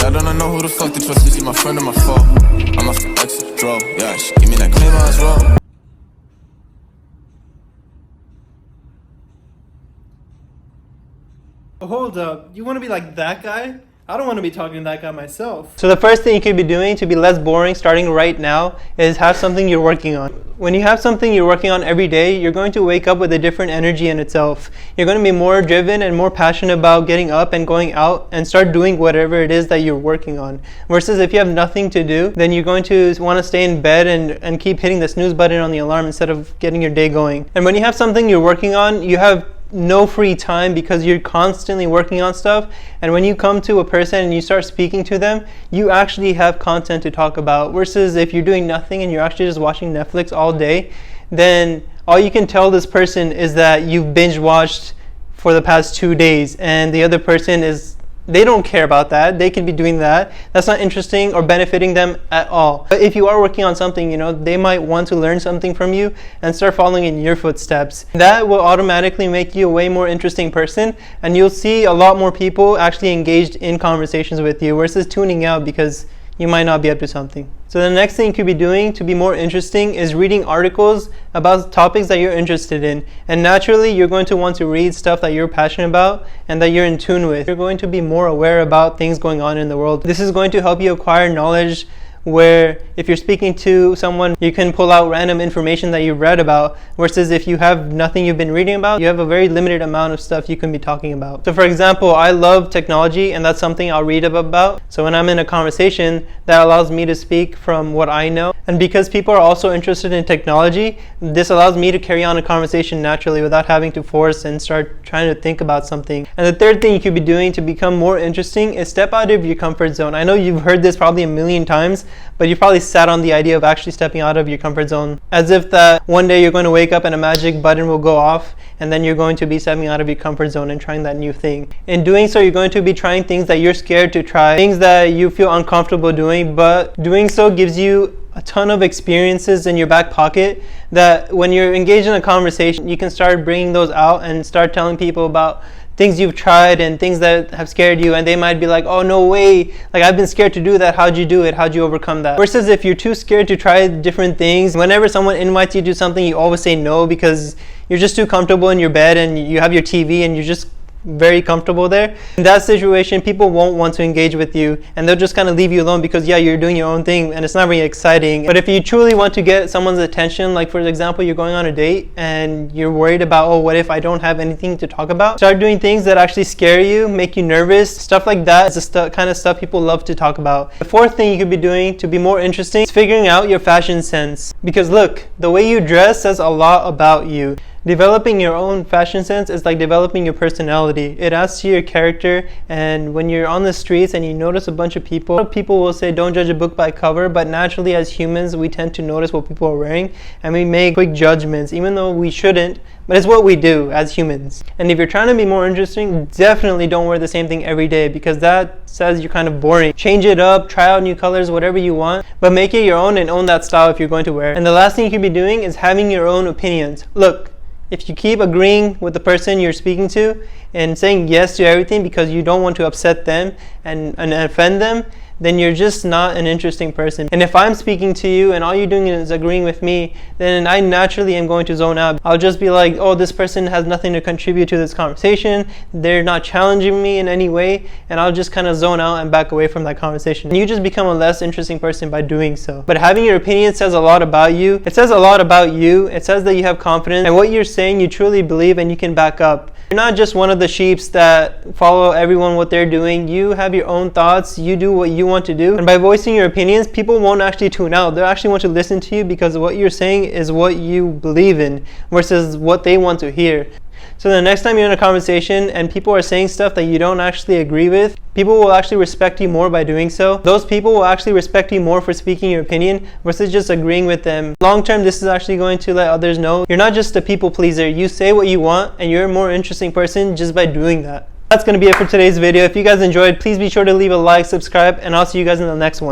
I don't know who the fuck to trust. Is he my friend or my foe? I'm off the exit, draw. Yeah, she give me that clean as well. Hold up, you want to be like that guy? I don't want to be talking to that guy myself. So the first thing you could be doing to be less boring starting right now is have something you're working on. When you have something you're working on every day, you're going to wake up with a different energy in itself. You're going to be more driven and more passionate about getting up and going out and start doing whatever it is that you're working on. Versus if you have nothing to do, then you're going to want to stay in bed and keep hitting the snooze button on the alarm instead of getting your day going. And when you have something you're working on, you have no free time because you're constantly working on stuff. And when you come to a person and you start speaking to them, you actually have content to talk about. Versus if you're doing nothing and you're actually just watching Netflix all day, then all you can tell this person is that you've binge watched for the past 2 days, and the other person they don't care about that. They could be doing that. That's not interesting or benefiting them at all. But if you are working on something, they might want to learn something from you and start following in your footsteps. That will automatically make you a way more interesting person, and you'll see a lot more people actually engaged in conversations with you versus tuning out because you might not be up to something. So the next thing you could be doing to be more interesting is reading articles about topics that you're interested in. And naturally, you're going to want to read stuff that you're passionate about and that you're in tune with. You're going to be more aware about things going on in the world. This is going to help you acquire knowledge where if you're speaking to someone, you can pull out random information that you've read about, versus if you have nothing you've been reading about, you have a very limited amount of stuff you can be talking about. So for example, I love technology, and that's something I'll read about. So when I'm in a conversation, that allows me to speak from what I know. And because people are also interested in technology, this allows me to carry on a conversation naturally without having to force and start trying to think about something. And the third thing you could be doing to become more interesting is step out of your comfort zone. I know you've heard this probably a million times, but you probably sat on the idea of actually stepping out of your comfort zone as if that one day you're going to wake up and a magic button will go off, and then you're going to be stepping out of your comfort zone and trying that new thing. In doing so, you're going to be trying things that you're scared to try, things that you feel uncomfortable doing, but doing so gives you a ton of experiences in your back pocket that when you're engaged in a conversation, you can start bringing those out and start telling people about things you've tried and things that have scared you, and they might be like, oh, no way, like I've been scared to do that. How'd you do it? How'd you overcome that? Versus if you're too scared to try different things, whenever someone invites you to do something, you always say no because you're just too comfortable in your bed and you have your TV and you're just very comfortable there. In that situation, people won't want to engage with you and they'll just kind of leave you alone because you're doing your own thing and it's not very exciting. But if you truly want to get someone's attention, like for example, you're going on a date and you're worried about, oh, what if I don't have anything to talk about? Start doing things that actually scare you, make you nervous. Stuff like that is the kind of stuff people love to talk about. The fourth thing you could be doing to be more interesting is figuring out your fashion sense. Because look, the way you dress says a lot about you. Developing your own fashion sense is like developing your personality. It adds to your character, and when you're on the streets and you notice a bunch of people will say don't judge a book by cover, but naturally as humans we tend to notice what people are wearing and we make quick judgments even though we shouldn't, but it's what we do as humans. And if you're trying to be more interesting, definitely don't wear the same thing every day because that says you're kind of boring. Change it up, try out new colors, whatever you want, but make it your own and own that style if you're going to wear it. And the last thing you could be doing is having your own opinions. Look, if you keep agreeing with the person you're speaking to and saying yes to everything because you don't want to upset them and offend them, then you're just not an interesting person. And if I'm speaking to you and all you're doing is agreeing with me, then I naturally am going to zone out. I'll just be like, oh, this person has nothing to contribute to this conversation. They're not challenging me in any way. And I'll just kind of zone out and back away from that conversation. And you just become a less interesting person by doing so. But having your opinion says a lot about you. It says a lot about you. It says that you have confidence and what you're saying you truly believe and you can back up. You're not just one of the sheeps that follow everyone what they're doing. You have your own thoughts. You do what you want to do. And by voicing your opinions, people won't actually tune out. They'll actually want to listen to you because what you're saying is what you believe in versus what they want to hear. So the next time you're in a conversation and people are saying stuff that you don't actually agree with, people will actually respect you more by doing so. Those people will actually respect you more for speaking your opinion versus just agreeing with them. Long term, this is actually going to let others know you're not just a people pleaser. You say what you want and you're a more interesting person just by doing that. That's going to be it for today's video. If you guys enjoyed, please be sure to leave a like, subscribe, and I'll see you guys in the next one.